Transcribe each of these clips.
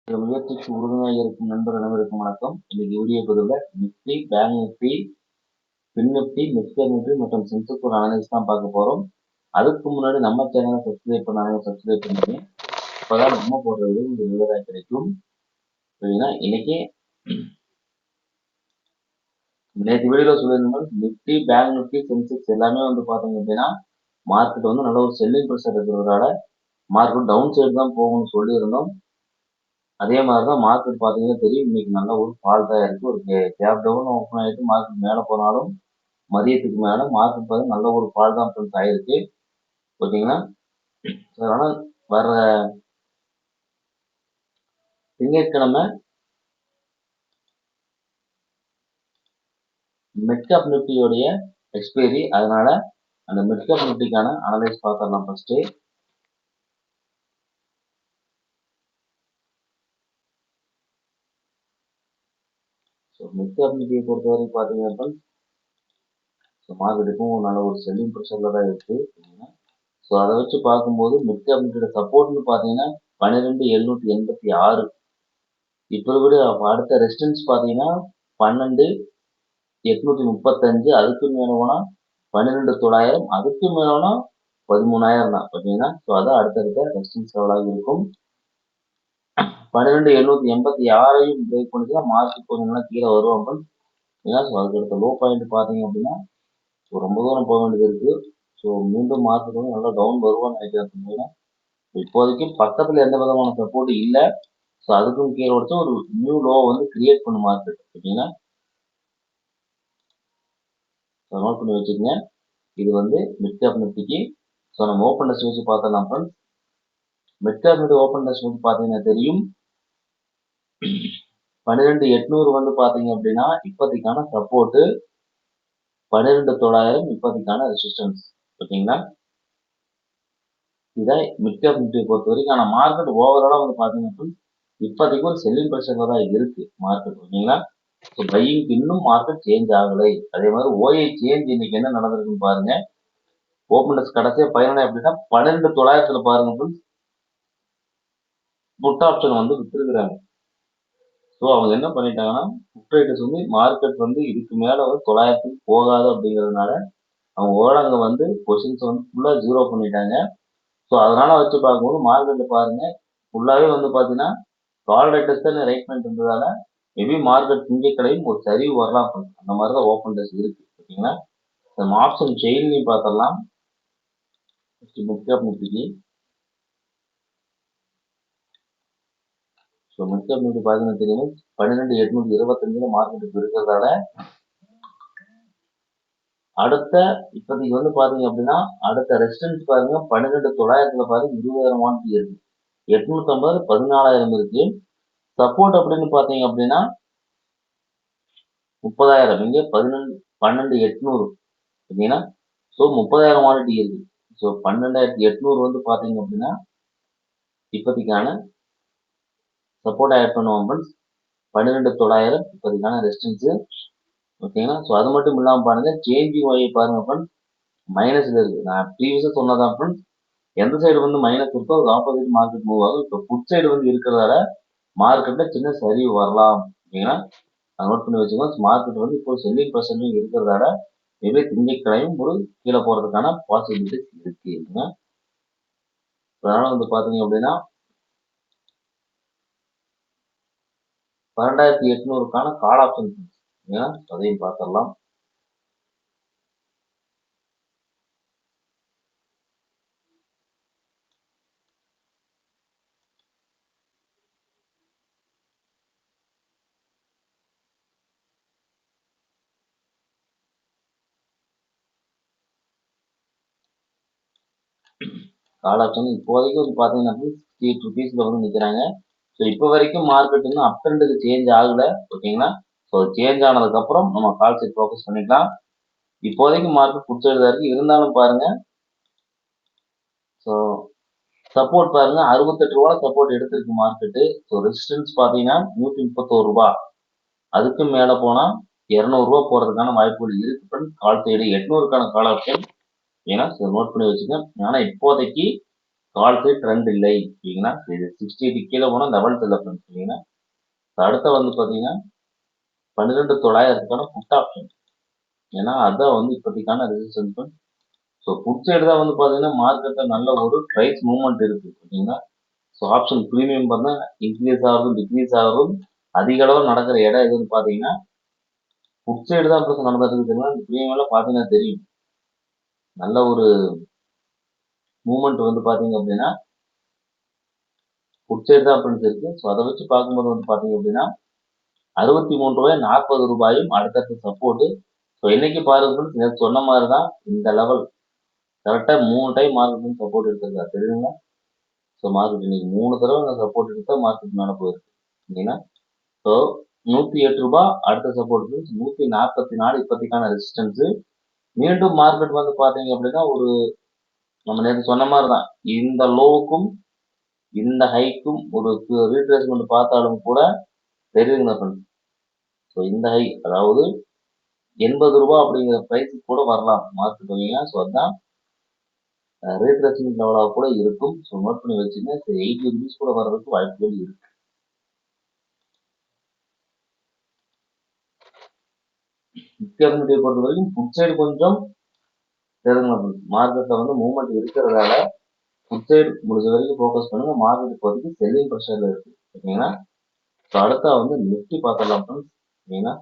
முயற்சிக்கு உறுதுணையாக இருக்கும் நண்பர் அனைவருக்கும் வணக்கம். இன்னைக்கு வீடியோ பதிவில் நிஃப்டி, பேங்க் நிஃப்டி, பின் நிஃப்டி, மிக்சர் நிஃப்டி மற்றும் சென்செக்ஸ் அனலைஸ் தான் பார்க்க போறோம். அதுக்கு முன்னாடி நம்ம சேனலை சப்ஸ்கிரைப் பண்ணாங்க, சப்ஸ்கிரைப் பண்ணுங்க. இப்போதான் நம்ம போடுற வீடியோ உங்களுக்கு ரெகுலராக கிடைக்கும். சரிங்களா? இன்னைக்கு நேற்று வீடியோவில் சொல்லியிருந்தோம், நிஃப்டி, பேங்க் நிஃப்டி, சென்செக்ஸ் எல்லாமே வந்து பார்த்தீங்க அப்படின்னா மார்க்கெட் வந்து நல்ல ஒரு செல்லிங் ப்ரெஷர் இருக்கிறதால மார்க்கெட் டவுன் சைடு தான் போகும்னு சொல்லியிருந்தோம். அதே மாதிரி தான் மார்க்கெட் பார்த்தீங்கன்னா தெரியும், இன்னைக்கு நல்ல ஒரு ஃபால் தான் இருக்கு. ஒரு கேப் டவுன் ஓப்பன் ஆகிட்டு மார்க்கெட் மேலே போனாலும் மதியத்துக்கு மேலே மார்க்கெட் பார்த்தீங்கன்னா நல்ல ஒரு ஃபால் தான் ஃப்ரெண்ட்ஸ் ஆயிருக்கு. ஓகேங்களா? அதனால வர திங்கட்கிழமை மிட்கேப் நிஃப்டியோடைய எக்ஸ்பைரி, அதனால அந்த மிட்கேப் நிஃப்டிக்கான அனலைஸ் பார்த்துடலாம் ஃபர்ஸ்ட். ஸோ மிட்கேப் நிஃப்டியை பொறுத்த வரைக்கும் பார்த்தீங்கன்னா மார்க்கெட்டுக்கும் நல்ல ஒரு செல்லிங் ப்ரெஷர்ல தான் இருக்கு. ஸோ அதை வச்சு பார்க்கும்போது மிட்கேப் நிஃப்டியோட சப்போர்ட்னு பார்த்தீங்கன்னா 12,786. இப்போ கூட அடுத்த ரெசிஸ்டன்ஸ் பார்த்தீங்கன்னா 12,835. அதுக்கு மேலே போனால் 12,900. அதுக்கு மேலே போனால் 13,000 தான். ஓகேங்களா? ஸோ அதான் அடுத்தடுத்த ரெசிஸ்டன்ஸ் லெவலாக இருக்கும். 12,786 பிரேக் பண்ணிச்சுன்னா மார்க்கெட் கொஞ்சம் நல்லா கீழே வருவாங்க. ஏன்னா ஸோ அதுக்கடுத்த லோ பாயிண்ட் பார்த்தீங்க அப்படின்னா ஸோ ரொம்ப தூரம் போக வேண்டியது இருக்கு. ஸோ மீண்டும் மார்க்கெட் வந்து நல்லா டவுன் வருவான்னு நினைக்கிறேன். இப்போதைக்கு பக்கத்தில் எந்த விதமான சப்போர்ட் இல்லை. ஸோ அதுக்கும் கீழே உடச்சு ஒரு நியூ லோ வந்து கிரியேட் பண்ண மார்க்கெட். ஓகேங்களா? நோட் பண்ணி வச்சுக்கோங்க. இது வந்து மிட்கேப் நிஃப்டிக்கு. ஸோ நம்ம ஓப்பன் டெஸ்ட் வச்சு பார்த்தலாம் friends. Midcap Nifty open test வந்து பார்த்தீங்கன்னா தெரியும், 12,800 வந்து பார்த்தீங்க அப்படின்னா இப்போதைக்கான சப்போர்ட்டு, 12,900 இப்போதைக்கான ரெசிஸ்டன்ஸ். ஓகேங்களா? இதை மிட்கேப் நிஃப்டியை பொறுத்த வரைக்கும். ஆனால் மார்க்கெட் ஓவராலாக வந்து பார்த்தீங்கன்னா இப்போதைக்கு ஒரு செல்லிங் ப்ரெஷர்ல தான் இருக்கு மார்க்கெட். ஓகேங்களா? ஸோ பையிங்க்கு இன்னும் மார்க்கெட் சேஞ்ச் ஆகலை. அதே மாதிரி ஓஐ சேஞ்ச் இன்னைக்கு என்ன நடந்திருக்குன்னு பாருங்க. ஓப்பன் டெஸ்ட் கடைசியாக பயணம் அப்படின்னா 12,900 பாருங்க ஃப்ரெண்ட்ஸ், புட் ஆப்ஷன் வந்து விட்டுருக்குறாங்க. ஸோ அவங்க என்ன பண்ணிட்டாங்கன்னா, புட் ரைட்டர்ஸ் வந்து மார்க்கெட் வந்து இதுக்கு மேலே வந்து 900க்கு போகாது அப்படிங்கிறதுனால அவங்க ஓரளவு வந்து பொசிஷன்ஸ் வந்து ஃபுல்லாக ஜீரோ பண்ணிட்டாங்க. ஸோ அதனால வச்சு பார்க்கும்போது மார்க்கெட்டில் பாருங்க ஃபுல்லாகவே வந்து பார்த்தீங்கன்னா கால் ரைட்டர்ஸ் தான் ரைட் பண்ணிட்டு இருந்ததால மேபி மார்க்கெட் திங்கட்கிழமையும் ஒரு சரிவு வரலாம். அந்த மாதிரி தான் ஓப்பன் டெஸ்ட் இருக்கு. ஓகேங்களா? நம்ம ஆப்ஷன் செயின்லையும் பார்த்துடலாம். மிட்கேப் நிஃப்டிக்கு ஸோ மிட்கேப் நிஃப்டி பார்த்தீங்கன்னா தெரியும், 12,825 மார்க்கெட்டுக்கு இருக்கிறதால அடுத்த இப்போதைக்கு வந்து பார்த்தீங்க அப்படின்னா அடுத்த ரெசிஸ்டன்ஸ் பாருங்க 12,900 பாருங்க 20,000 வாங்கி இருக்கு. 850 14,000 இருக்கு. சப்போர்ட் அப்படின்னு பார்த்தீங்க அப்படின்னா 30,000. இங்கே 12,800. ஓகேங்களா? ஸோ 30,000 குவான்டிட்டி இருக்கு. ஸோ 12,800 வந்து பார்த்தீங்க அப்படின்னா இப்போதைக்கான சப்போர்ட் ஆட் பண்ணுவோம் ஃப்ரெண்ட்ஸ். 12,900 இப்போதைக்கான ரெசிஸ்டன்ஸு. ஓகேங்களா? ஸோ அது மட்டும் இல்லாமல் பாருங்க சேஞ்சிங் ஒய் பாருங்க ஃப்ரெண்ட்ஸ், மைனஸ்ல இருக்கு. நான் ப்ரீவியஸாக சொன்னதான் ஃப்ரெண்ட்ஸ், எந்த சைடு வந்து மைனஸ் இருக்கோ அது ஆப்போசிட் மார்க்கெட் மூவ் ஆகும். இப்போ புட் சைடு வந்து இருக்கிறதால மார்க்கெட்டில் சின்ன சரிவு வரலாம். ஓகேங்களா? அதை நோட் பண்ணி வச்சுக்கோங்க. மார்க்கெட் வந்து இப்போ செல்லிங் பர்சன்டேஜ் இருக்கிறதால மேபி திங்கட்கிழமையும் ஒரு கீழே போகிறதுக்கான பாசிபிலிட்டிஸ் இருக்கு. அதனால வந்து பார்த்தீங்க அப்படின்னா 12,800க்கான கால் ஆப்ஷன் அதையும் பார்த்துடலாம். கால் ஆப்ஷன் இப்போதைக்கு வந்து பார்த்தீங்கன்னா 68 ருபீஸ்ல வந்து நிற்கிறாங்க. ஸோ இப்போ வரைக்கும் மார்க்கெட் இன்னும் அப் ட்ரெண்டுக்கு சேஞ்ச் ஆகலை. ஓகேங்களா? ஸோ சேஞ்ச் ஆனதுக்கப்புறம் நம்ம கால் சைட் ஃபோக்கஸ் பண்ணிக்கலாம். இப்போதைக்கு மார்க்கெட் பிடிச்சதா இருக்கு. இருந்தாலும் பாருங்க, ஸோ சப்போர்ட் பாருங்க 68 ரூபா சப்போர்ட் எடுத்திருக்கு மார்க்கெட்டு. ஸோ ரெசிஸ்டன்ஸ் பார்த்தீங்கன்னா 131 ரூபா. அதுக்கு மேலே போனால் 200 ரூபா போகிறதுக்கான வாய்ப்புகள் இருக்கு. கால் சைடு 800க்கான கால் ஆப்ஷன் ஏன்னா நோட் பண்ணி வச்சுக்கோங்க. ஆனால் இப்போதைக்கு கால் சைட் ட்ரெண்ட் இல்லை அப்படிங்கன்னா இது 68 கீழே போனால் லெவல்த் இல்லை அப்படின்னா அடுத்த வந்து பார்த்தீங்கன்னா 12,900க்கான புட் ஆப்ஷன். ஏன்னா அதான் வந்து இப்போதைக்கான ரெசிஸ்டன்ஸ். ஸோ புட் சைடு தான் வந்து பார்த்தீங்கன்னா மார்க்கெட்டில் நல்ல ஒரு ப்ரைஸ் மூவ்மெண்ட் இருக்கு பார்த்தீங்கன்னா. ஸோ ஆப்ஷன் ப்ரீமியம் பார்த்தா இன்க்ரீஸ் ஆகும் டிக்ரீஸ் ஆகும் அதிக அளவு நடக்கிற இடம் எதுன்னு பார்த்தீங்கன்னா புட் சைடு தான் இப்போ நடந்துட்டு இருக்குன்னா இந்த ப்ரீமியம்லாம் பார்த்தீங்கன்னா தெரியும். நல்ல ஒரு மூவ்மெண்ட் வந்து பார்த்தீங்க அப்படின்னா புட் சைடு தான் ஃப்ரெண்ட்ஸ் இருக்கு. ஸோ அதை வச்சு பார்க்கும்போது வந்து பார்த்தீங்க அப்படின்னா 63 ரூபாய் 40 ரூபாயும் அடுத்தடுத்த சப்போர்ட்டு. ஸோ இன்னைக்கு பாருங்க ஃப்ரெண்ட்ஸ் நேற்று சொன்ன மாதிரி தான் இந்த லெவல் கரெக்டாக 3 டைம் மார்க்கெட் சப்போர்ட் எடுத்திருக்கா தெரியுங்களா. ஸோ மார்க்கெட் இன்னைக்கு 3 தடவை சப்போர்ட் எடுத்தா மார்க்கெட் மேலே போயிருக்கு இல்லைங்களா. ஸோ 108 ரூபாய் அடுத்த சப்போர்ட் 144 இப்போதைக்கான ரெசிஸ்டன்ஸ். மீண்டும் மார்க்கெட் வந்து பார்த்தீங்க அப்படின்னா ஒரு நம்ம நேற்று சொன்ன மாதிரி தான் இந்த லோவுக்கும் இந்த ஹைக்கும் ஒரு ரீட்ரேஸ்மெண்ட் பார்த்தாலும் கூட தெரியுங்க ஃப்ரெண்ட்ஸ். ஸோ இந்த ஹை அதாவது 80 ரூபாய் அப்படிங்கிற ப்ரைஸுக்கு கூட வரலாம் மார்க்கெட் வந்தீங்கன்னா. ஸோ அதுதான் ரீட்ரேஸ்மெண்ட் லெவலாக கூட இருக்கும். ஸோ நோட் பண்ணி வச்சுங்க. 80 ருபீஸ் கூட வர்றதுக்கு வாய்ப்புகள் இருக்கு. நித்தியாசனத்தை பொறுத்த வரைக்கும் புட் சைடு கொஞ்சம் தெரியுங்க மார்க்கெட்டில் வந்து மூவ்மெண்ட் இருக்கிறதால புட் சைடு முடிஞ்ச வரைக்கும் ஃபோக்கஸ் பண்ணுங்க. மார்க்கெட் இப்போதைக்கு செல்லிங் ப்ரெஷர்ல இருக்கு ஓகேங்களா. ஸோ அடுத்தா வந்து நிஃப்டி பார்த்துடலாம் ஃப்ரெண்ட்ஸ் ஓகேங்களா.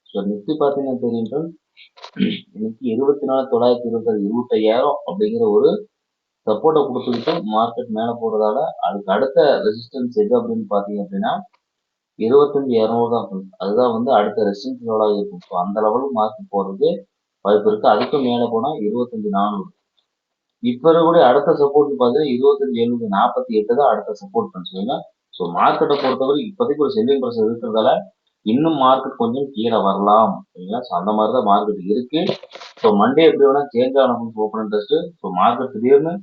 ஸோ நிஃப்டி பார்த்தீங்கன்னா தெரியும் ஃப்ரெண்ட்ஸ் இன்னைக்கு 24,920 25,000 அப்படிங்கிற ஒரு சப்போர்ட்டை கொடுத்துக்கிட்டு மார்க்கெட் மேலே போறதால அதுக்கு அடுத்த ரெசிஸ்டன்ஸ் எது அப்படின்னு பார்த்தீங்க அப்படின்னா 25,200 தான் ஃப்ரெண்ட்ஸ். அதுதான் வந்து அடுத்த ரெசிஸ்டன்ஸ் லெவலாக இருக்கும். ஸோ அந்த லெவலுக்கு மார்க்கெட் போறதுக்கு வாய்ப்பு இருக்கு. அதுக்கும் மேலே போனால் 25,400. இப்போ இருக்கக்கூடிய அடுத்த சப்போர்ட் பார்த்தீங்கன்னா 25,748 தான் அடுத்த சப்போர்ட் பண்ணுறீங்க. ஸோ மார்க்கெட்டை பொறுத்தவரை இப்போதைக்கு ஒரு செல்லிங் ப்ரெஷர் இருக்கிறதால இன்னும் மார்க்கெட் கொஞ்சம் கீழே வரலாம் சரிங்களா. ஸோ அந்த மாதிரி தான் மார்க்கெட் இருக்கு. ஸோ மண்டே எப்படி வேணா சேஞ்ச் ஆகணும் ஓப்பன் இன்ட்ரெஸ்ட். ஸோ மார்க்கெட் திடீர்னு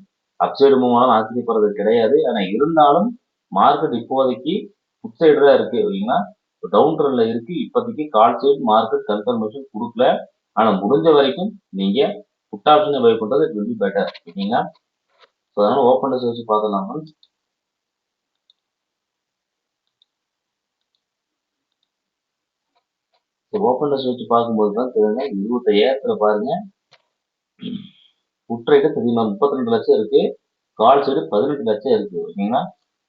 அப்சைடு மூவ் ஆனாலும் ஆச்சரியப்படுறது கிடையாது. ஆனால் இருந்தாலும் மார்க்கெட் இப்போதைக்கு புட் சைடு தான் இருக்கு இல்லைங்களா. டவுன் ட்ரெண்ட்ல இருக்கு. இப்போதைக்கு கால் சைடு மார்க்கெட் கன்ஃபர்மேஷன் கொடுக்கல. ஆனால் முடிஞ்ச வரைக்கும் நீங்க புட் ஆப்ஷனை பை பண்றது இட் வில் பி பெட்டர் ஓகேங்களா. ஸோ அதனால ஓப்பன் இன்ட்ரெஸ்ட் வச்சு பார்க்கலாம். ஓப்பன் இன்ட்ரெஸ்ட் வச்சு பார்க்கும்போது தான் தெரியுங்க 25,000 பாருங்க புட் ரேட்டு தெரியுமா 32 லட்சம் இருக்கு. கால் சைடு 18 லட்சம் இருக்கு ஓகேங்களா.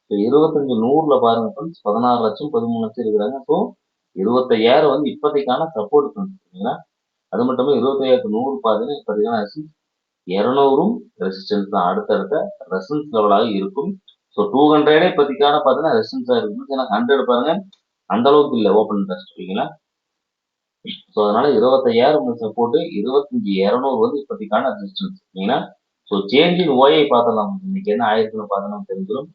ஸோ 25,100ல பாருங்க ஃப்ரெண்ட்ஸ் 16 லட்சம் 13 லட்சம் இருக்கிறாங்க. ஸோ 25,000 வந்து இப்போதைக்கான சப்போர்ட் ஃப்ரெண்ட்ஸ் ஓகேங்களா. அது மட்டும் இல்லாமல் 25,100 பார்த்தீங்கன்னா இப்போதைக்கான 200ம் ரெசிஸ்டன்ஸ் தான் அடுத்தடுத்த ரெசிஸ்டன்ஸ் லெவலாக இருக்கும். ஸோ 200 இப்போதைக்கான பார்த்தீங்கன்னா ரெசிஸ்டன்ஸாக இருக்கும். ஏன்னா 100 பாருங்க அந்த அளவுக்கு இல்லை ஓப்பன் இன்ட்ரெஸ்ட் ஓகேங்களா. ஸோ அதனால 25,000 சப்போர்ட் 25,200 வந்து இப்போதைக்கான ரெசிஸ்டன்ஸ் ஓகேங்களா. ஸோ சேஞ்சின் ஓயை பார்த்தலாம். இன்னைக்கு என்ன ஆயிருக்குன்னு பார்த்தோம்னா தெரிஞ்சிடும்.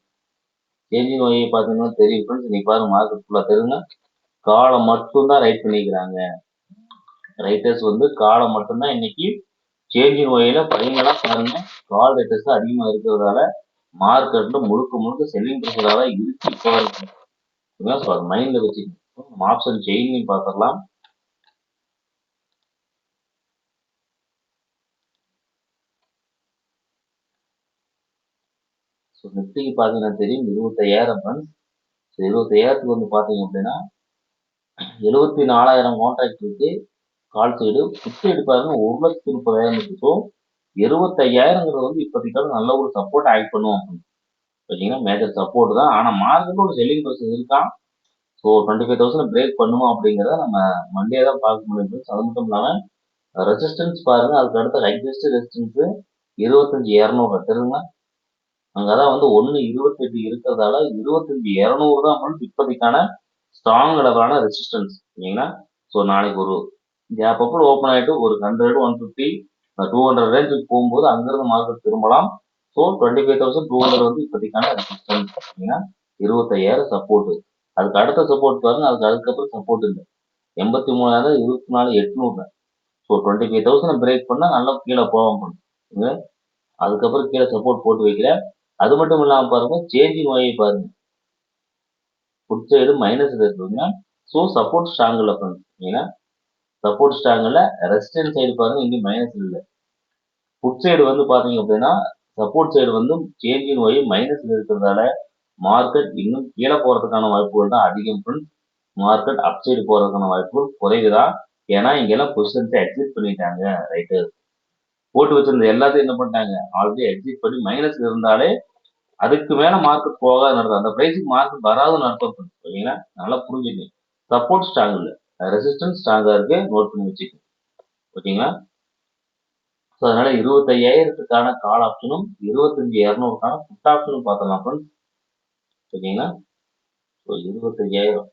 சேஞ்சின் ஓயை பார்த்தீங்கன்னா தெரியும் ஃப்ரெண்ட்ஸ். இன்னைக்கு பாருங்க மார்க்கெட் ஃபுல்லாக தெரியுங்க காலை மட்டும்தான் ரைட் பண்ணிக்கிறாங்க. ரைட்டர்ஸ் வந்து காலை மட்டும்தான் இன்னைக்கு சேஞ்சின் ஓயில பையங்களா பாருங்க கால் ரைட்டர்ஸ் அதிகமாக இருக்கிறதால மார்க்கெட்ல முழுக்க முழுக்க செல்லிங் ப்ரெஷராக இருக்கு இப்போ வரைக்கும். ஸோ அது மைண்ட்ல வச்சுக்கணும். நம்ம ஆப்ஷன் செயினையும் பார்த்துடலாம். ஸோ நிஃப்டிக்கு பார்த்தீங்கன்னா தெரியும் 25,000 ஃப்ரெண்ட்ஸ். 25,000த்துக்கு வந்து பார்த்தீங்க அப்படின்னா 74,000 கான்ட்ராக்ட் இருக்கு. கால் சைடு புட் சைடு பாருங்க 1,30,000 இருக்கு. ஸோ 75,000ங்கிறது வந்து இப்போதைக்கான நல்ல ஒரு சப்போர்ட் ஆக்ட் பண்ணுவோம் பார்த்தீங்கன்னா மேஜர் சப்போர்ட் தான். ஆனால் மார்க்கெட்ல ஒரு செல்லிங் ப்ரெஷர் இருக்கான். ஸோ 25,000 பிரேக் பண்ணுவோம் அப்படிங்கிறத நம்ம மண்டே தான் பார்க்க முடியும். அது மட்டும் இல்லாமல் ரெசிஸ்டன்ஸ் பாருங்க அதுக்கு அடுத்த ஹையஸ்ட் ரெசிஸ்டன்ஸ் 25,200 தெரியுங்களா. அங்கதான் வந்து 1.28 இருக்கிறதால 25,200 தான் வந்து இப்போதைக்கான ஸ்ட்ராங் லெவலான ரெசிஸ்டன்ஸ் இல்லைங்களா. ஸோ நாளைக்கு ஒரு கேப் அப்புறம் ஓப்பன் ஆகிட்டு ஒரு 100 150 200 ரேஞ்சுக்கு போகும்போது அங்கிருந்து மார்க்கெட் திரும்பலாம். ஸோ 25,200 வந்து இப்போதைக்கான ரெசிஸ்டன்ஸ் பார்த்தீங்கன்னா 25,000 சப்போர்ட். அதுக்கு அடுத்த சப்போர்ட் பாருங்க அதுக்கப்புறம் சப்போர்ட் இல்லை 83,000, 24,800. ஸோ 25,000 பிரேக் பண்ணா நல்லா கீழே போவோம். அதுக்கப்புறம் கீழே சப்போர்ட் போட்டு வைக்கிறேன். அது மட்டும் இல்லாம பாருங்க, சேஞ்சிங் ஒய் பாருங்க. புட் சைடு மைனஸ்ல இருக்குங்க. ஸோ சப்போர்ட் ஸ்ட்ராங் இல்ல ஃப்ரெண்ட்ஸ். ஏன்னா சப்போர்ட் ஸ்ட்ராங் இல்ல. ரெசிஸ்டன்ஸ் சைடு பாருங்க, இங்க மைனஸ் இல்ல. புட் சைடு வந்து பாத்தீங்க அப்படின்னா சப்போர்ட் சைடு வந்து சேஞ்சிங் ஒய் மைனஸ்ல இருக்கிறதால மார்க்கெட் இன்னும் கீழே போறதுக்கான வாய்ப்புகள் தான் அதிகம் ஃப்ரெண்ட்ஸ். மார்க்கெட் அப் சைடு போறதுக்கான வாய்ப்புகள் குறைவுதான். ஏன்னா இங்கெல்லாம் பொசிஷன்ஸை எக்ஸிட் பண்ணிட்டாங்க. ரைட்டு, போட்டு வச்சிருந்த எல்லாத்தையும் என்ன பண்ணிட்டாங்க, ஆல்ரெடி எக்ஸிட் பண்ணி மைனஸ் இருந்தாலே அதுக்கு மேல மார்க்கெட் போகாத நடத்தும். அந்த பிரைஸுக்கு மார்க்கெட் வராதுன்னு அர்த்தம். ஓகேங்களா, நல்லா புரிஞ்சுக்கணும். சப்போர்ட் ஸ்ட்ராங் இல்ல, ரெசிஸ்டன்ஸ் ஸ்ட்ராங்கா இருக்கு. நோட் பண்ணி வச்சுக்கணும். ஓகேங்களா. ஸோ அதனால 25,000க்கான கால் ஆப்ஷனும் 25,200க்கான புட் ஆப்ஷனும் பார்க்கலாம் ஃப்ரெண்ட்ஸ். ஓகேங்களா. So 25,000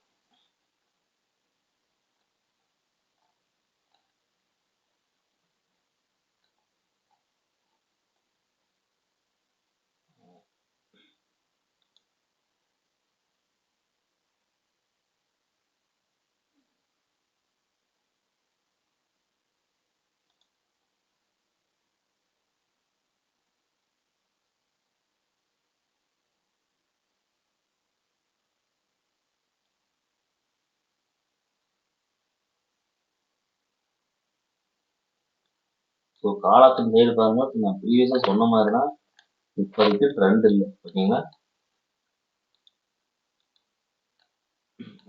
so call option side பாருங்க, நான் ப்ரீவியஸா சொன்ன மாதிரி தான் இப்போதைக்கு ட்ரெண்ட் இல்லை. ஓகேங்களா.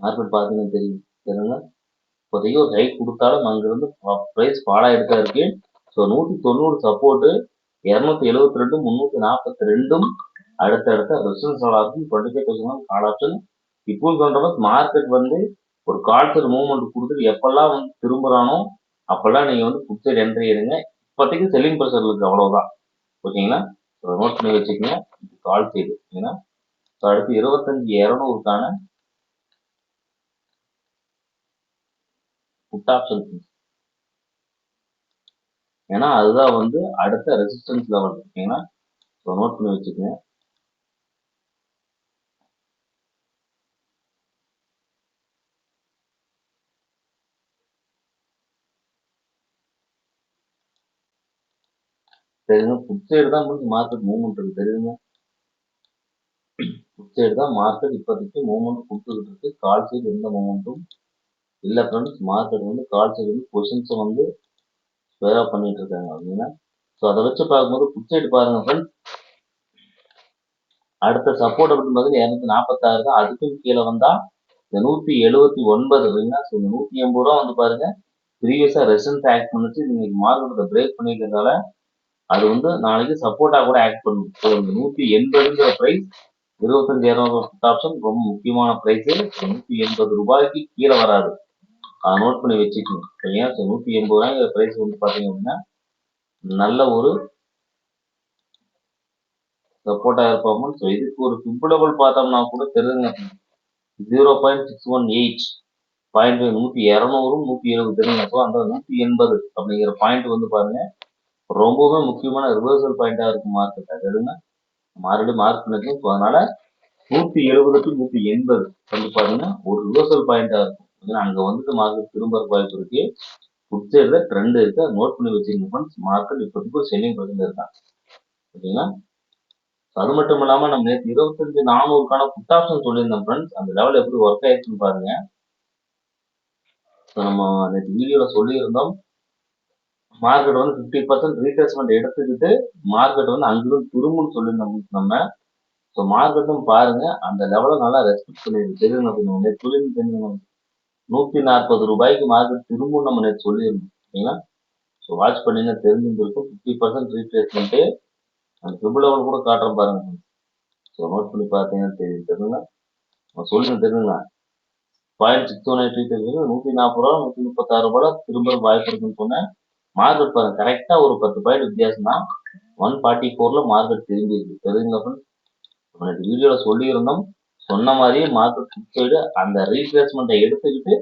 மார்க்கெட் பார்த்தீங்கன்னா தெரியும் சரிங்களா. இப்போதைக்கு ஒரு ஹைக் கொடுத்தாலும் அங்கிருந்து ப்ரைஸ் ஃபால் ஆகிட்டு தான் இருக்கு. ஸோ 190 சப்போர்ட்டு, 272, 342 அடுத்தடுத்த ரெசிஸ்டன்ஸ் ஆப்ஷன் 25,000 கால் ஆப்ஷன். இப்போ சொல்ற மார்க்கெட் வந்து ஒரு கால்சர் மூவ்மெண்ட் கொடுத்துட்டு எப்பெல்லாம் வந்து திரும்புறானோ அப்பெல்லாம் நீங்க வந்து புட் சைடு என்ட்ரி எடுங்க. இப்போதைக்கு செல்லிங் ப்ரெஷர் இருக்கு, அவ்வளவுதான். ஓகேங்களா. நோட் பண்ணி வச்சுக்கோங்க. கால் சைடு ஓகேங்களா. அடுத்து 25,200க்கான புட் ஆப்ஷன். ஏன்னா அதுதான் வந்து அடுத்த ரெசிஸ்டன்ஸ் லெவல். ஓகேங்களா. நோட் பண்ணி வச்சுக்கோங்க. தெரியுங்க, புட் சைடு தான் மார்க்கெட் மூவ்மெண்ட் இருக்கு. தெரியுங்க, புட் சைடு தான் மார்க்கெட் இப்போதைக்கு மூவ்மெண்ட் கொடுத்துக்கிட்டு இருக்கு. கால் சைடு எந்த மூவ்மெண்ட்டும் இல்ல ஃப்ரெண்ட்ஸ். மார்க்கெட் வந்து கால் சைடு வந்து பொசிஷன்ஸை வந்து ஸ்கொயரா பண்ணிட்டு இருக்காங்க. அப்படின்னா ஸோ அதை வச்சு பார்க்கும்போது புட் சைடு பாருங்க ஃப்ரெண்ட்ஸ், அடுத்த சப்போர்ட் அப்படின்னு பார்த்தீங்கன்னா 246 தான். அதுக்கும் கீழே வந்தா இந்த 179 இல்லைங்களா. ஸோ இந்த 180 ரூபா வந்து பாருங்க, ப்ரீவியஸா ரெசிஸ்டன்ஸ் ஆக்ட் பண்ணிச்சு. இன்னைக்கு மார்க்கெட்டை பிரேக் பண்ணிக்கிறதால அது வந்து நாளைக்கு சப்போர்ட்டா கூட ஆக்ட் பண்ணும். ஸோ இந்த 180ங்கிற பிரைஸ் 25,200 புட் ஆப்ஷன் ரொம்ப முக்கியமான பிரைஸ். 180 ரூபாய்க்கு கீழே வராது. அதை நோட் பண்ணி வச்சுக்கணும். சரியா. ஸோ 180 ரூபாய்ங்கிற பிரைஸ் வந்து பாத்தீங்க அப்படின்னா நல்ல ஒரு சப்போர்ட்டா இருப்போம். ஸோ இதுக்கு ஒரு பிப்ளபிள் பார்த்தோம்னா கூட தெரியுங்க, 0.618 பாயிண்ட் 200, 170 தெரியுங்க. ஸோ அந்த 180 அப்படிங்கிற பாயிண்ட் வந்து பாருங்க ரொம்பவே முக்கியமான ரிவர்சல் பாயிண்டா இருக்கும் மார்க்கெட். அது எதுங்க மறுபடியும் மார்க் பண்ணிருக்கோம். ஸோ அதனால 170 to 180 வந்து பாத்தீங்கன்னா ஒரு ரிவர்சல் பாயிண்டா இருக்கும். அங்க வந்துட்டு மார்க்கெட் திரும்ப வாய்ப்பு இருக்கு. புட் சைடுல ட்ரெண்ட் இருக்கு. அதை நோட் பண்ணி வச்சுக்கோங்க ஃப்ரெண்ட்ஸ். மார்க்கெட் இப்போதைக்கு ஒரு செல்லிங் பொசிஷன்ல இருக்கான். ஓகேங்களா. அது மட்டும் இல்லாம நம்ம நேற்று 25,400க்கான புட் ஆப்ஷன் சொல்லியிருந்தோம் ஃப்ரெண்ட்ஸ். அந்த லெவல் எப்படி ஒர்க் ஆயிடுச்சுன்னு பாருங்க. ஸோ நம்ம நேற்று வீடியோல சொல்லியிருந்தோம், மார்க்கெட் வந்து 50% ரீட்ரேஸ்மெண்ட் எடுத்துக்கிட்டு மார்க்கெட் வந்து அங்கிருந்து திரும்புன்னு சொல்லியிருந்தோம் நம்ம. ஸோ மார்க்கெட்டும் பாருங்க அந்த லெவலை நல்லா ரெஸ்பெக்ட் பண்ணிருக்கு. தெரியும் அப்படின்னு நேற்று சொல்லியிருந்தோம். 140 ரூபாய்க்கு மார்க்கெட் திரும்பவும் நம்ம நேற்று சொல்லியிருந்தோம். ஓகேங்களா. ஸோ வாட்ச் பண்ணீங்க தெரிஞ்சிருக்கும். 50% ரீட்ரேஸ்மெண்ட்டு அந்த ட்ரிபிள் லெவல் கூட காட்டுறோம் பாருங்க. ஸோ நோட் பண்ணி பார்த்தீங்கன்னா தெரியும். தெரியுங்களா. சொல்லுங்க தெரியுங்களா. 0.618 ரீட்ரேஸ் 140 ரூபா 136 ரூபாய் திரும்ப வாய்ப்பு இருக்குன்னு சொன்னேன். மார்க்கெட் பாருங்க கரெக்டா ஒரு 10 பாயிண்ட் வித்தியாசம் தான் 144ல மார்க்கெட் திரும்பி இருக்கு. தெரியுங்களா. வீடியோல சொல்லியிருந்தோம். சொன்ன மாதிரியே மார்க்கெட் புட் சைடு அந்த ரீட்ரேஸ்மெண்ட்டை எடுத்துக்கிட்டு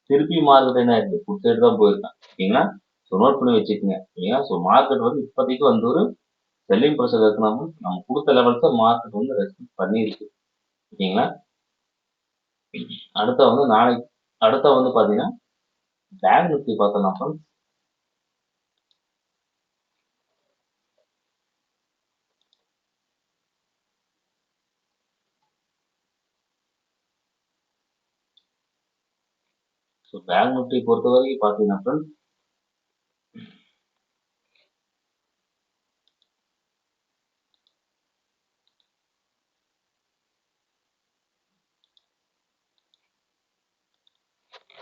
திருப்பி மார்க்கெட் என்ன இருக்கு, புட் சைடு தான் போயிருக்கான். ஓகேங்களா. ஸோ நோட் பண்ணி வச்சுக்கோங்க. ஓகேங்களா. ஸோ மார்க்கெட் வந்து இப்போதைக்கு வந்து ஒரு செல்லிங் ப்ரெஷர் இருக்கணும். நம்ம கொடுத்த லெவல்ஸை மார்க்கெட் வந்து ரெஸ்பெக்ட் பண்ணியிருக்கு. ஓகேங்களா. அடுத்த வந்து நாளைக்கு அடுத்த வந்து பாத்தீங்கன்னா பேங்க் நிஃப்டி பார்த்தலாம் ஃப்ரெண்ட்ஸ். ஸோ பேங்க் நிஃப்டி பொறுத்த வரைக்கும் பாத்தீங்கன்னா ஃப்ரெண்ட்ஸ்,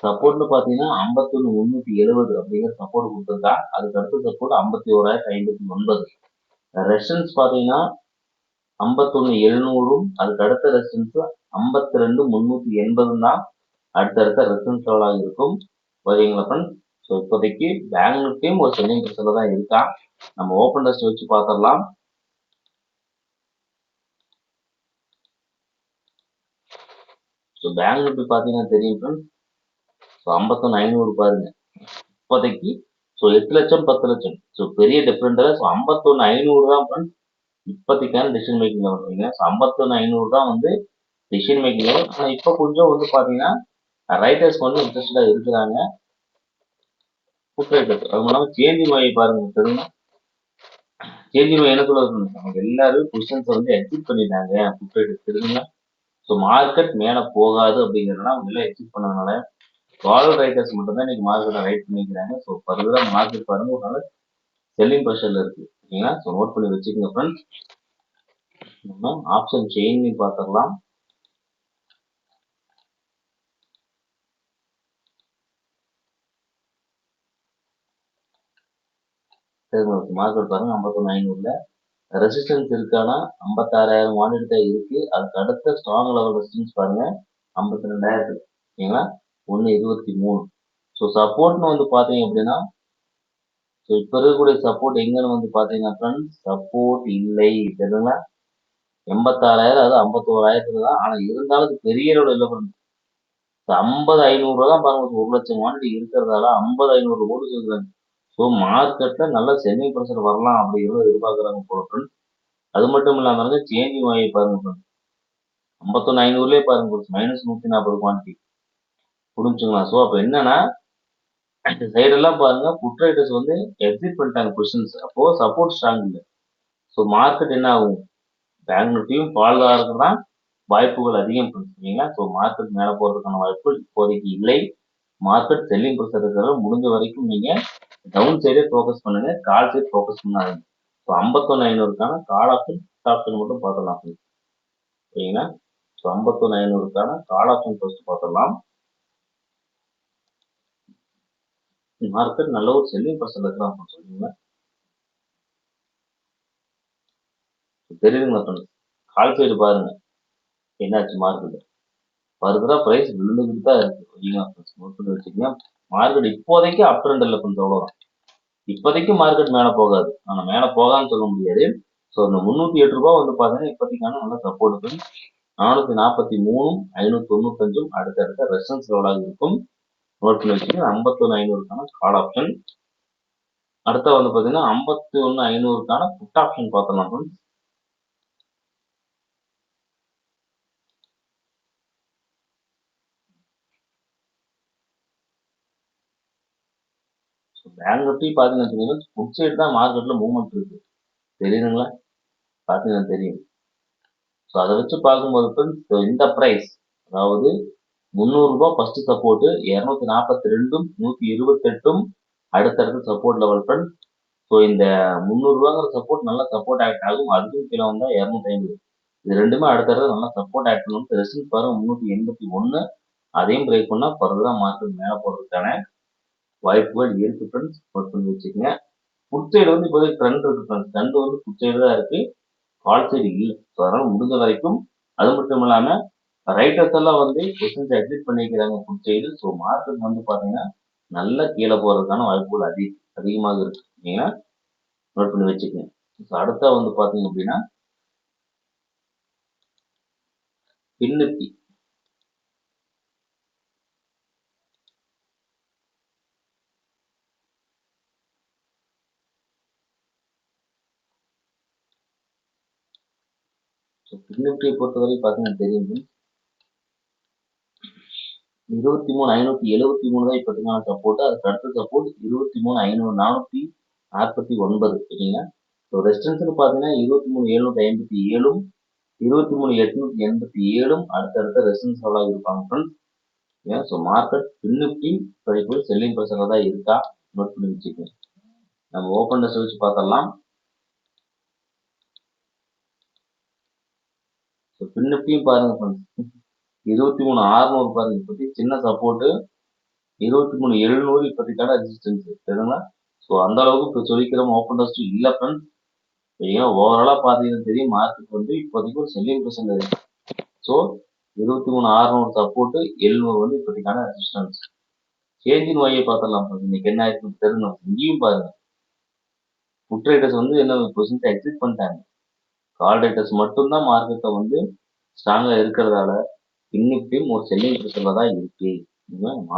சப்போர்ட்னு பாத்தீங்கன்னா 51,370 அப்படிங்கிற சப்போர்ட் கொடுத்துருக்கா. அதுக்கு அடுத்த சப்போர்ட் 51,509. ரெசிஸ்டன்ஸ் பாத்தீங்கன்னா 51,700ம், அதுக்கு அடுத்த ரெசிஸ்டன்ஸ் 52,380 தான் அடுத்தடுத்த ரெசிஸ்டன்ஸ் லெவலாக இருக்கும். ஓகேங்களா ஃப்ரெண்ட்ஸ். ஸோ இப்போதைக்கு பேங்க் நிஃப்டியும் ஒரு செல்லிங் ப்ரெஷர்ல தான் இருக்கா. நம்ம ஓப்பன் டெஸ்ட் வச்சு பார்த்துடலாம். ஸோ பேங்க் நிஃப்டி பாத்தீங்கன்னா தெரியும் ஃப்ரெண்ட்ஸ். ஸோ 51,500 பாருங்க இப்போதைக்கு. ஸோ 8 லட்சம் 10 லட்சம். ஸோ பெரிய டிஃபரெண்ட் இல்லை. ஸோ 51,500 தான் ஃப்ரெண்ட்ஸ் இப்போதைக்கான டிசிஷன் மேக்கிங் லெவல். ஓகேங்களா. ஸோ 51,500 தான் வந்து டிசிஷன் மேக்கிங் லெவல். ஆனால் இப்போ கொஞ்சம் வந்து பார்த்தீங்கன்னா ரைட்டர்ஸ் வந்து இன்ட்ரெஸ்டடாக இருக்கிறாங்க. புட் ரைட்டர்ஸ் அது மூலமாக சேஞ்சிங் வாங்கி பாருங்க தெரியுமா. சேஞ்சிங் வாங்கி என்ன சொல்லுவாங்க, அவங்க எல்லாரும் பொசிஷன்ஸ் வந்து எக்ஸிட் பண்ணிட்டாங்க புட் ரைட்டர்ஸ் தெரியுங்களா. ஸோ மார்க்கெட் மேலே போகாது அப்படிங்கிறதுனால அவங்க எல்லாம் எக்ஸிட் பண்ணதுனால கால் ரைட்டர்ஸ் மட்டும் தான் இன்னைக்கு மார்க்கெட்டை ரைட் பண்ணிக்கிறாங்க. ஸோ ஃபர்தரா மார்க்கெட் பாருங்க ஒரு நாள் செல்லிங் ப்ரெஷர்ல இருக்கு. ஓகேங்களா. ஸோ நோட் பண்ணி வச்சுக்கோங்க ஃப்ரெண்ட்ஸ். நம்ம ஆப்ஷன் செயின் பார்த்துடலாம். மார்க்கெட் பாருங்க 51,500ல ரெசிஸ்டன்ஸ் இருக்கானா 56,000 வாண்டிட்டு தான் இருக்கு. அதுக்கு அடுத்த ஸ்ட்ராங் லெவல் ரெசிஸ்டன்ஸ் பாருங்க 52,000. ஓகேங்களா. 1.23. ஸோ சப்போர்ட்னு வந்து பாத்தீங்க அப்படின்னா, ஸோ இப்ப இருக்கக்கூடிய சப்போர்ட் எங்கன்னு வந்து பாத்தீங்கன்னா ஃப்ரெண்ட்ஸ், சப்போர்ட் இல்லை தெரியுங்களா. 86,000 அது 51,000 தான். ஆனா இருந்தாலும் அது பெரிய அளவில் இல்லை ஃப்ரெண்ட்ஸ். 50,500 தான் பாருங்க. 1 லட்சம் வாண்டிட்டு இருக்கிறதால 50,500 ஓடி சொல்றாங்க. ஸோ மார்க்கெட்ல நல்ல செல்லிங் ப்ரெஷர் வரலாம் அப்படிங்கிறத எதிர்பார்க்குறாங்க போல ஃப்ரெண்ட்ஸ். அது மட்டும் இல்லாம சேஞ்சிங் வாங்கி பாருங்க ஃப்ரெண்ட்ஸ். 51,500லயே பாருங்க -140 குவான்டிட்டி புரிஞ்சுங்களா. ஸோ அப்போ என்னன்னா இந்த சைடெல்லாம் பாருங்க புட் ரைடர்ஸ் வந்து எக்ஸிட் பண்ணிட்டாங்க பொசிஷன்ஸ். அப்போ சப்போர்ட் ஸ்ட்ராங் இல்லை. ஸோ மார்க்கெட் என்ன ஆகும், பேங்க் நிஃப்டியும் ஃபால் ஆகிறதுக்கு தான் வாய்ப்புகள் அதிகம் பண்ணுறீங்களா. ஸோ மார்க்கெட் மேலே போகிறதுக்கான வாய்ப்புகள் இப்போதைக்கு இல்லை. மார்க்கெட் செல்லிங் ப்ரெஷர் இருக்கிறத முடிஞ்ச வரைக்கும் நீங்க டவுன் சைடே ஃபோக்கஸ் பண்ணுங்க, கால் சைடு ஃபோக்கஸ் பண்ணாதீங்க. ஸோ 51,500க்கான கால் ஆப்ஷன் ஆப்ஷன் மட்டும் பார்த்துடலாம் சரிங்களா. ஸோ 51,500க்கான கால் ஆப்ஷன் ஃபர்ஸ்ட் பார்த்துடலாம். மார்க்கெட் நல்ல ஒரு செல்லிங் ப்ரெஷர்ல இருக்கிறான் சொல்லுங்களா. தெரியுதுங்களா ஃப்ரெண்ட்ஸ். கால் சைடு பாருங்க என்னாச்சு மார்க்கெட். ஃபர்தரா பிரைஸ் விழுந்துகிட்டு தான் இருக்கு. ஓகேங்களா ஃப்ரெண்ட்ஸ். நோட் பண்ணி வச்சுக்கோங்க. மார்க்கெட் இப்போதைக்கு அப் ட்ரெண்ட் இல்லை ஃப்ரெண்ட்ஸ், அவ்வளோதான். இப்போதைக்கு மார்க்கெட் மேலே போகாது. ஆனா மேலே போகான்னு சொல்ல முடியாது. ஸோ இந்த 308 ரூபாய் வந்து பாத்தீங்கன்னா இப்போதைக்கான நல்ல சப்போர்ட் ஃப்ரெண்ட்ஸ். 443ம் 595ம் அடுத்தடுத்த ரெசிஸ்டன்ஸ் லெவலாக இருக்கும். நோட் பண்ணி வச்சுக்கோங்க. 51,500க்கான கால் ஆப்ஷன். அடுத்த வந்து பாத்தீங்கன்னா 51,500க்கான புட் ஆப்ஷன் பார்த்துடலாம் ஃப்ரெண்ட்ஸ். பேங்க் நிஃப்டி பாத்தீங்கன்னா புட் சைடு தான் மார்க்கெட்ல மூவ்மெண்ட் இருக்கு. தெரியுதுங்களா. பாத்தீங்கன்னா தெரியும். ஸோ அதை வச்சு பார்க்கும்போது ஃப்ரெண்ட்ஸ் இந்த பிரைஸ் அதாவது 300 ரூபாய் ஃபர்ஸ்ட் சப்போர்ட், 242ம் 128ம் அடுத்தடுத்த சப்போர்ட் லெவல் ஃப்ரெண்ட்ஸ். ஸோ இந்த 300 ரூபாங்கிற சப்போர்ட் நல்லா சப்போர்ட் ஆக்ட் ஆகும். அதுக்கும் கீழே வந்தா 250. இது ரெண்டுமே அடுத்தடுத்து நல்லா சப்போர்ட் ஆக்ட் பண்ணும். ரெசிஸ்டன்ஸ் பாருங்க 381. அதையும் பிரேக் பண்ணா ஃபர்தரா மார்க்கெட் மேலே போறதுக்கான வாய்ப்புகள் இருக்கு ஃப்ரெண்ட்ஸ். நோட் பண்ணி வச்சுக்கோங்க. புட் சைடு வந்து இப்போதைக்கு ட்ரெண்ட் இருக்கு ஃப்ரெண்ட்ஸ். ட்ரெண்ட் வந்து புட் சைடு தான் இருக்கு, கால் சைடு இல்லை. ஸோ அதனால முடிஞ்ச வரைக்கும் அது மட்டும் இல்லாம ரைட்டர்ஸ் எல்லாம் வந்து பொசிஷன்ஸ் எக்ஸிட் பண்ணிக்கிறாங்க புட் சைடு. ஸோ மார்க்கெட் வந்து பாத்தீங்கன்னா நல்லா கீழே போறதுக்கான வாய்ப்புகள் அதிகமாக இருக்கு. நீங்க நோட் பண்ணி வச்சுக்கோங்க. ஸோ அடுத்த வந்து பாத்தீங்க அப்படின்னா பின்னிஃப்டி. ஸோ பின்னிஃப்டியை பொறுத்தவரை பாத்தீங்கன்னா தெரியும். 23,573 தான் இப்போதைக்கான சப்போர்ட். அதுக்கு அடுத்த சப்போர்ட் 23,449 ஓகேங்களா. ஸோ ரெசிஸ்டன்ஸ்னு பார்த்தீங்கன்னா 23,757ம் 23,887ம் அடுத்தடுத்த ரெசிஸ்டன்ஸ் லெவலாக இருப்பாங்க friends. Okay, so market Nifty இப்போதைக்கு செல்லிங் ப்ரெஷரில் தான் இருக்கா நோட் பண்ணி வச்சுக்கோங்க. நம்ம ஓப்பன் டெஸ்ட் வச்சு பார்த்தரலாம். ஸோ நிஃப்டியும் பாருங்க ஃப்ரெண்ட்ஸ், 23,600 பாருங்க இப்போதைக்கு சின்ன சப்போர்ட்டு, 23,700 இப்போதைக்கான ரெசிஸ்டன்ஸ் சரிங்களா. ஸோ அந்த அளவுக்கு இப்போ சொல்லிக்கிறோம் ஓப்பன் டெஸ்ட் இல்லை ஃப்ரெண்ட்ஸ். ஏன்னா ஓவராலாக பார்த்தீங்கன்னா தெரியும் மார்க்கெட் வந்து இப்போதைக்கு ஒரு செல்லிங் பொசிஷன்ல இருக்கு. ஸோ 23,600 சப்போர்ட்டு, 700 வந்து இப்போதைக்கான ரெசிஸ்டன்ஸ். சேஞ்சின் வாயை பார்த்துடலாம். இன்னைக்கு என்ன ஆயிருக்கு தெரியும். இங்கேயும் பாருங்க புட் ரைடர்ஸ் வந்து என்ன பொசிஷன்ஸ் எக்ஸிட் பண்ணிட்டாங்க. கால் ரைடர்ஸ் மட்டும்தான் மார்க்கெட்டை வந்து ஸ்ட்ராங்கா இருக்கிறதால இன்னைக்கும் ஒரு செல்லிங் பொசிஷன்ல தான் இருக்கு.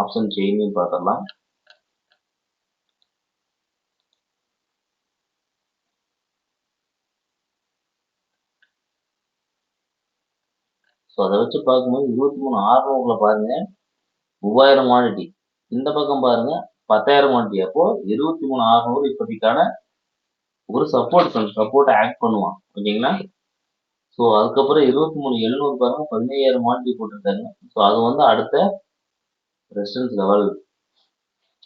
ஆப்ஷன் செயினையும் பார்த்துடலாம். ஸோ அதை வச்சு பார்க்கும்போது 23,600 பாருங்க 3000 குவான்டிட்டி, இந்த பக்கம் பாருங்க 10,000 குவான்டிட்டி. அப்போ 23,600 இப்போதைக்கான ஒரு சப்போர்ட் ஆக்ட் பண்ணுவான் ஓகேங்களா. ஸோ அதுக்கப்புறம் 23,700 பாருங்க 15,000 குவான்டிட்டி போட்டிருக்காங்க. ஸோ அது வந்து அடுத்த ரெசிஸ்டன்ஸ் லெவல்.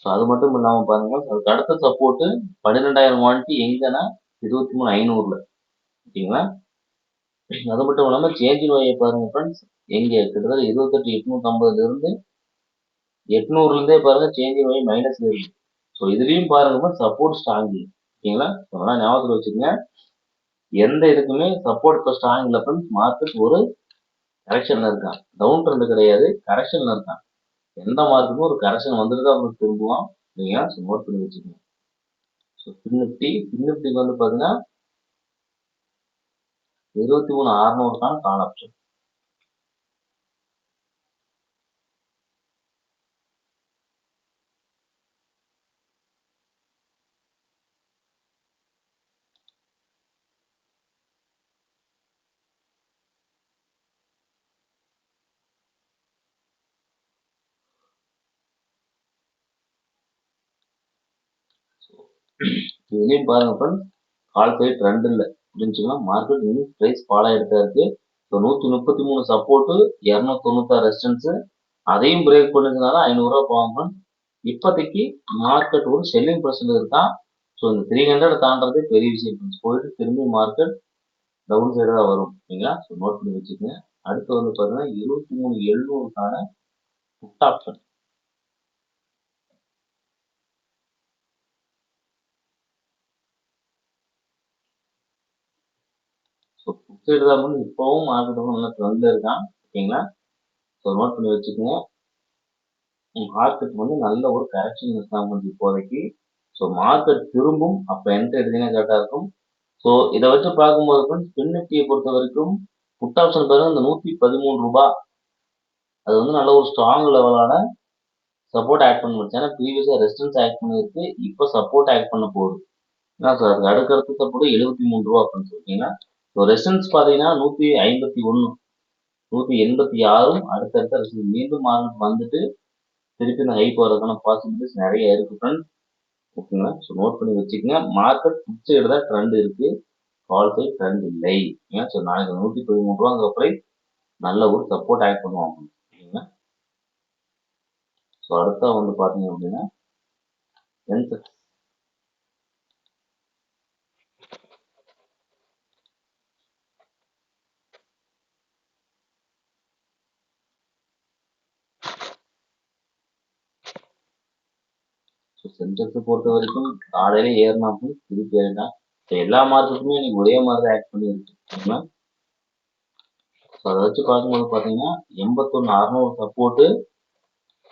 ஸோ அது மட்டும் இல்லாமல் பாருங்க அதுக்கு அடுத்த சப்போர்ட் 12,000 குவான்டிட்டி எங்கன்னா 23,500ல ஓகேங்களா. அது மட்டும் இல்லாமல் சேஞ்சின் வாயை பாருங்க ஃப்ரெண்ட்ஸ், எங்க கிட்டத்தட்ட 28,850 இருந்து 800லேருந்தே பாருங்க சேஞ்சின் வாய் மைனஸ்ல இருக்கு. ஸோ இதுலயும் பாருங்க சப்போர்ட் ஸ்ட்ராங் ஓகேங்களா. அதெல்லாம் ஞாபகத்தில் வச்சுக்கோங்க. எந்த இதுக்குமே சப்போர்ட் இப்போ ஸ்ட்ராங் இல்லை ஃப்ரெண்ட்ஸ். மார்க்கெட் ஒரு கரெக்ஷன்ல இருக்கான், டவுன் ட்ரெண்ட் கிடையாது, கரெக்ஷன்ல இருக்கான். எந்த மார்க்கெட்டுக்கும் ஒரு கரெக்ஷன் வந்துட்டு தான் அவங்களுக்கு திரும்புவோம். நீங்க நோட் பண்ணி வச்சுக்கோங்க. ஸோ பின்னிப்டிக்கு வந்து பார்த்தீங்கன்னா 23,600க்கான கால் ஆப்ஷன். இதுலயும் பாருங்க ஃப்ரெண்ட்ஸ், கால் சைட் ட்ரெண்ட் இல்லை புரிஞ்சுக்கலாம். மார்க்கெட் இன்னும் பிரைஸ் ஃபால் ஆகிட்டு தான் இருக்கு. ஸோ 133 சப்போர்ட்டு, 296 ரெசிஸ்டன்ஸ், அதையும் பிரேக் பண்ணிருந்தனால 500 ரூபா போவாங்க. இப்போதைக்கு மார்க்கெட் ஒரு செல்லிங் ப்ரெஷர் இருக்கான். ஸோ இந்த 300 தாண்டது பெரிய விஷயம். போயிட்டு திரும்பி மார்க்கெட் டவுன் சைடு தான் வரும் ஓகேங்களா. ஸோ நோட் பண்ணி வச்சுக்கோங்க. அடுத்து வந்து பார்த்தீங்கன்னா 23,700க்கான put option. So put side தான் வந்து இப்போவும் மார்க்கெட் வந்து நல்லா ட்ரெண்ட்ல இருக்கான் ஓகேங்களா. ஸோ நோட் பண்ணி வச்சுக்கோங்க. மார்க்கெட் வந்து நல்ல ஒரு கரெக்ஷன் இருக்காங்க இப்போதைக்கு. ஸோ மார்க்கெட் திரும்பும் அப்போ என்ட்ரி எடுத்தீங்கன்னா கரெக்டாக இருக்கும். ஸோ இதை வச்சு பார்க்கும்போது ஸ்பின் நிஃப்டியை பொறுத்த வரைக்கும் புட் ஆப்ஷன் பாருங்க இந்த 113 ரூபாய், அது வந்து நல்ல ஒரு ஸ்ட்ராங் லெவலான சப்போர்ட் ஆக்ட் பண்ண முடிச்சு. ஏன்னா ப்ரீவியஸாக ரெசிஸ்டன்ஸ் ஆக்ட் பண்ணிருக்கு, இப்போ சப்போர்ட் ஆக்ட் பண்ண போகுது. என்ன சார் அடுக்கடுத்து சப்போர்ட் 73 ரூபா அப்படின்னு சொல்லிட்டீங்கன்னா, ஸோ ரெசிஸ்டன்ஸ் பார்த்தீங்கன்னா 151, 186ம் அடுத்தடுத்த ரெசிஸ்டன்ஸ் மீண்டும் மார்க்கெட் வந்துட்டு திருப்பி இந்த ஹை போகிறதுக்கான பாசிபிலிட்டிஸ் நிறைய இருக்கு ஃப்ரெண்ட்ஸ் ஓகேங்களா. ஸோ நோட் பண்ணி வச்சுக்கோங்க. மார்க்கெட் புட் சைடு தான் ட்ரெண்ட் இருக்கு, கால் சைடு ட்ரெண்ட் இல்லை. ஏன்னா ஸோ நாளைக்கு 113 ரூபாங்கிற ப்ரைஸ் நல்ல ஒரு சப்போர்ட் ஆக்ட் பண்ணுவாங்க ஓகேங்களா. ஸோ அடுத்தா வந்து பார்த்தீங்க அப்படின்னா சென்செக்ஸ். ஸோ சென்செக்ஸை பொறுத்த வரைக்கும் காலையில ஏறினாப்பும் திருப்பி ஏறினா. ஸோ எல்லா மார்க்கெட்டுமே இன்னைக்கு ஒரே மாதிரி தான் ஆக்ட் பண்ணியிருக்கு ஓகேங்களா. ஸோ அதை வச்சு பார்க்கும்போது பார்த்தீங்கன்னா 81,600 சப்போர்ட்டு,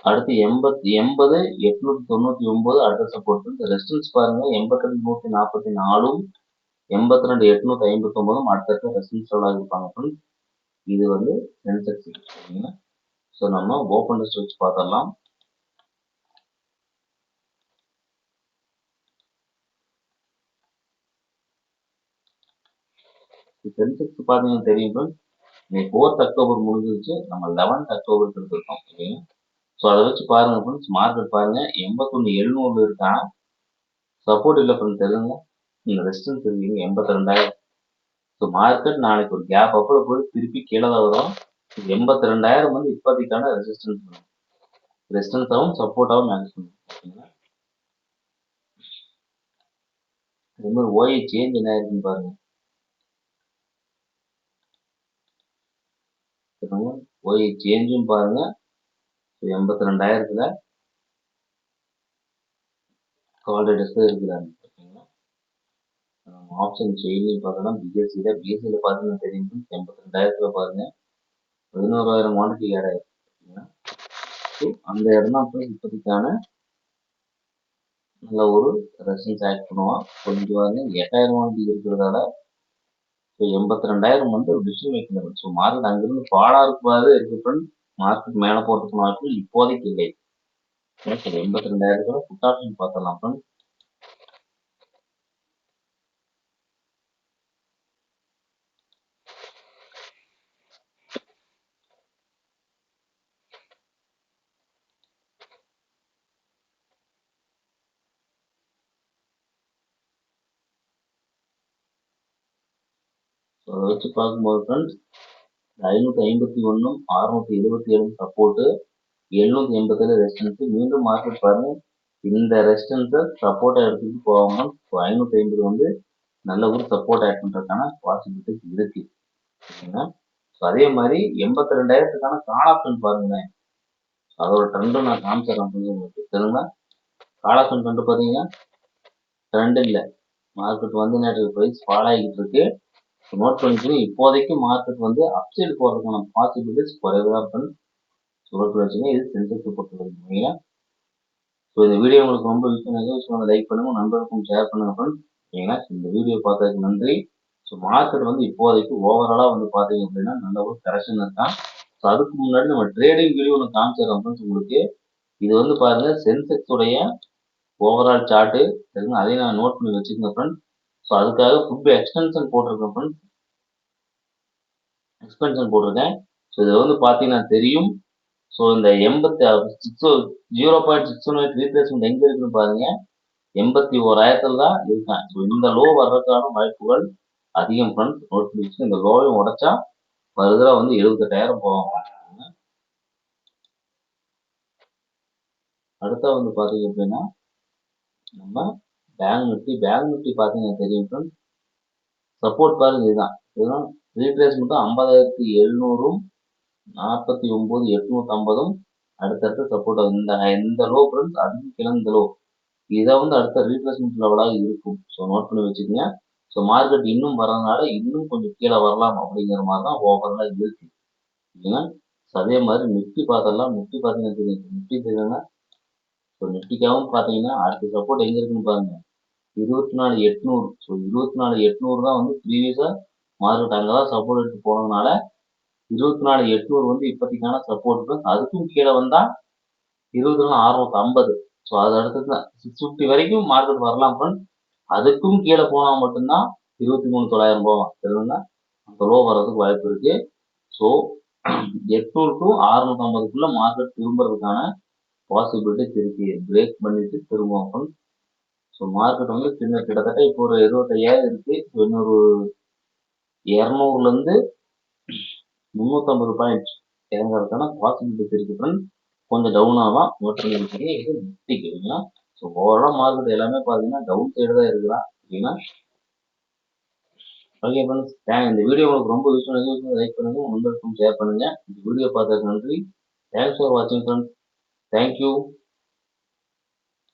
அடுத்து 80,899 அடுத்த சப்போர்ட். இந்த ரெசிஸ்டன்ஸ் பாருங்க 82,144ம் 82,859ம் அடுத்தடுத்த ரெசிஸ்டன்ஸ் லெவலாக இருப்பாங்க. இது வந்து சென்செக்ஸ் ஓகேங்களா. ஸோ நம்ம ஓப்பன் டெஸ்ட் வச்சு பார்த்துடலாம். சென்செக்ஸ் பார்த்தீங்கன்னா தெரியும், இன்னைக்கு 4th அக்டோபர் முடிஞ்சிருச்சு, நம்ம 11th அக்டோபருக்கு எடுத்துருக்கோம் ஓகேங்களா. ஸோ அதை வச்சு பாருங்க ஃப்ரெண்ட்ஸ், மார்க்கெட் பாருங்க 81,700 இருக்கா, சப்போர்ட் இல்லை ஃப்ரெண்ட்ஸ். தெரியுங்க, இந்த ரெசிஸ்டன்ஸ் இருக்கீங்க 82,000. ஸோ மார்க்கெட் நாளைக்கு ஒரு கேப் அப்பில் போய் திருப்பி கீழே தான் வரும். 82,000 வந்து இப்போதைக்கான ரெசிஸ்டன்ஸாகவும் சப்போர்ட்டாகவும் மேனேஜ் பண்ணுங்க. ஓகேங்களா, அதே மாதிரி ஓஏ சேஞ்ச் என்ன ஆயிருக்குன்னு பாருங்க. ஓஏ சேஞ்சும் பாருங்க 82,000 கால் ரேட்டர்ஸ் தான் இருக்கிறாங்க. ஓகேங்களா, ஆப்ஷன் செயின்லையும் பார்த்தோம்னா பிஎஸ்சியில் பார்த்தீங்கன்னா தெரியும் 82,000 பாருங்க 11,000 குவான்டிட்டி ஆட் ஆயிருக்கு. ஓகேங்களா, ஸோ அந்த இடம் தான் இப்போதைக்கான நல்ல ஒரு ரெசிஸ்டன்ஸ் ஆட் பண்ணுவோம். கொஞ்சம் பாருங்க 8,000 குவான்டிட்டி இருக்கிறதால ஸோ 82,000 வந்து ஒரு டிசிஷன் மேக்கிங். ஸோ மார்க்கெட் அங்கிருந்து பாடா இருப்பாரு இருக்கு, மார்க்கெட் மேலே போகிறதுக்கு வாய்ப்பு இப்போதைக்கு இல்லை. 82,000 புட் ஆப்ஷன் பார்த்தலாம் ஃப்ரெண்ட்ஸ். அதை வச்சு பார்க்கும்போது ஃப்ரெண்ட்ஸ் 551, 677 சப்போர்ட்டு, 787 ரெசிஸ்டன்ஸ். மீண்டும் மார்க்கெட் பாருங்க இந்த ரெசிஸ்டன்ஸை சப்போர்ட்டை எடுத்துட்டு போகாம 550 வந்து நல்ல ஒரு சப்போர்ட் ஆட் பண்றதுக்கான பாசிபிலிட்டிஸ் இருக்கு. ஓகேங்களா, ஸோ அதே மாதிரி 82,000க்கான கால் ஆப்ஷன் பாருங்களேன், அதோட ட்ரெண்டும் நான் காமிச்சிடறேன் உங்களுக்கு. சரிங்களா, கால் ஆப்ஷன் ட்ரெண்ட் பார்த்தீங்கன்னா ட்ரெண்ட் இல்லை, மார்க்கெட் வந்து நேற்று ப்ரைஸ் ஃபால் ஆகிட்டு இருக்கு. நோட் பண்ணிக்கணும், இப்போதைக்கு மார்க்கெட் வந்து அப்சைடு போகிறதுக்கான பாசிபிலிட்டிஸ் குறைவுதான் ஃப்ரெண்ட்ஸ். நோட் பண்ணி வச்சுங்க, இது சென்செக்ஸ் பொறுத்த வரைக்கும். ஓகேங்களா, ஸோ இந்த வீடியோ உங்களுக்கு ரொம்ப யூஸ்ஃபுல்லாக லைக் பண்ணுங்க, நண்பர்களுக்கும் ஷேர் பண்ணுங்க ஃப்ரெண்ட்ஸ். ஓகேங்களா, இந்த வீடியோ பார்த்ததுக்கு நன்றி. ஸோ மார்க்கெட் வந்து இப்போதைக்கு ஓவராலாக வந்து பார்த்தீங்க அப்படின்னா நல்ல ஒரு கரெக்ஷன் இருக்கான். ஸோ அதுக்கு முன்னாடி நம்ம ட்ரேடிங் வீடியோ ஒன்று காமிச்சிடறோம் ஃப்ரெண்ட்ஸ் உங்களுக்கு. இது வந்து பாருங்க சென்செக்ஸ் உடைய ஓவரால் சார்ட்டு. சரிங்களா, அதையும் நான் நோட் பண்ணி வச்சுக்கோங்க ஃப்ரெண்ட்ஸ். ஸோ அதுக்காக ஃபுட் எக்ஸ்டென்ஷன் போட்டிருக்கேன் ஃப்ரெண்ட்ஸ், எக்ஸ்பென்ஷன் போட்டிருக்கேன். ஸோ இதில் வந்து பார்த்தீங்கன்னா தெரியும். ஸோ இந்த 0.618 ரீப்ளேஸ்மெண்ட் எங்கே இருக்குன்னு பாருங்க, 81,000 தான் இருக்கான். ஸோ இந்த லோ வர்றதுக்கான வாய்ப்புகள் அதிகம் ஃப்ரெண்ட்ஸ். நோட் பண்ணி வச்சு இந்த லோவையும் உடைச்சா ஃபர்தராக வந்து 78,000 போவாங்க. அடுத்தா வந்து பார்த்தீங்க அப்படின்னா நம்ம பேங்க் நிஃப்டி பார்த்தீங்கன்னா தெரியும் ஃப்ரெண்ட்ஸ். சப்போர்ட் பாருங்க, இதுதான் ரீப்ளேஸ்மெண்ட்டும் 50,700, 49,850 அடுத்தடுத்து சப்போர்ட் ஆகும். இந்த லோ ஃப்ரெண்ட்ஸ், அதுக்கு கீழே இந்த லோ, இதை வந்து அடுத்த ரீப்ளேஸ்மெண்ட் லெவலாக இருக்கும். ஸோ நோட் பண்ணி வச்சுக்கோங்க. ஸோ மார்க்கெட் இன்னும் வரதுனால இன்னும் கொஞ்சம் கீழே வரலாம் அப்படிங்கிற மாதிரி தான் ஓவராலாக இருக்கு. இல்லைங்களா, ஸோ அதே மாதிரி நிஃப்டி பார்த்தலாம். நிஃப்டி பார்த்தீங்கன்னா தெரியும், நிஃப்டி தெரியுங்க. ஸோ நிஃப்டிக்காகவும் பார்த்தீங்கன்னா அடுத்த சப்போர்ட் எங்கே இருக்குன்னு பாருங்க, 24,800. ஸோ 24,800 தான் வந்து ப்ரீவியஸாக மார்க்கெட் அங்கே தான் சப்போர்ட் எடுத்து போனதுனால 24,800 வந்து இப்போதைக்கான சப்போர்ட். ப்ளஸ் அதுக்கும் கீழே வந்தால் 24,650. ஸோ அது அடுத்தது தான் 650 வரைக்கும் மார்க்கெட் வரலாம் ஃப்ரெண்ட்ஸ். அதுக்கும் கீழே போனால் மட்டும்தான் 23,900 போவான். சரிங்களா, அந்த லோ வர்றதுக்கு வாய்ப்பு இருக்கு. ஸோ 800 to 650க்குள்ள மார்க்கெட் திரும்புறதுக்கான பாசிபிலிட்டிஸ் இருக்கு. பிரேக் பண்ணிட்டு திரும்புவோம் ஃப்ரெண்ட்ஸ். ஸோ மார்க்கெட் வந்து கிட்டத்தட்ட இப்போ ஒரு 25,000 இருக்கு. இன்னொரு 200லேருந்து 350 பாயிண்ட்ஸ் இறங்குறதுக்கான பாசிபிலிட்டிஸ் இருக்கு ஃப்ரெண்ட்ஸ். கொஞ்சம் டவுன் ஆகலாம். நோட் பண்ணி வச்சுக்கோங்க, இது நிஃப்டிக்குங்களா. ஸோ ஓவரால் மார்க்கெட் எல்லாமே பார்த்தீங்கன்னா டவுன் சைடு தான் இருக்கலாம். ஓகேங்களா, ஓகே ஃப்ரெண்ட்ஸ், இந்த வீடியோ உங்களுக்கு ரொம்ப யூஸ்ஃபுல்லாக லைக் பண்ணுங்க, நண்பர்களுக்கும் ஷேர் பண்ணுங்க. இந்த வீடியோ பார்த்ததுக்கு நன்றி. தேங்க்ஸ் ஃபார் வாட்சிங் ஃப்ரெண்ட்ஸ். தேங்க்யூ.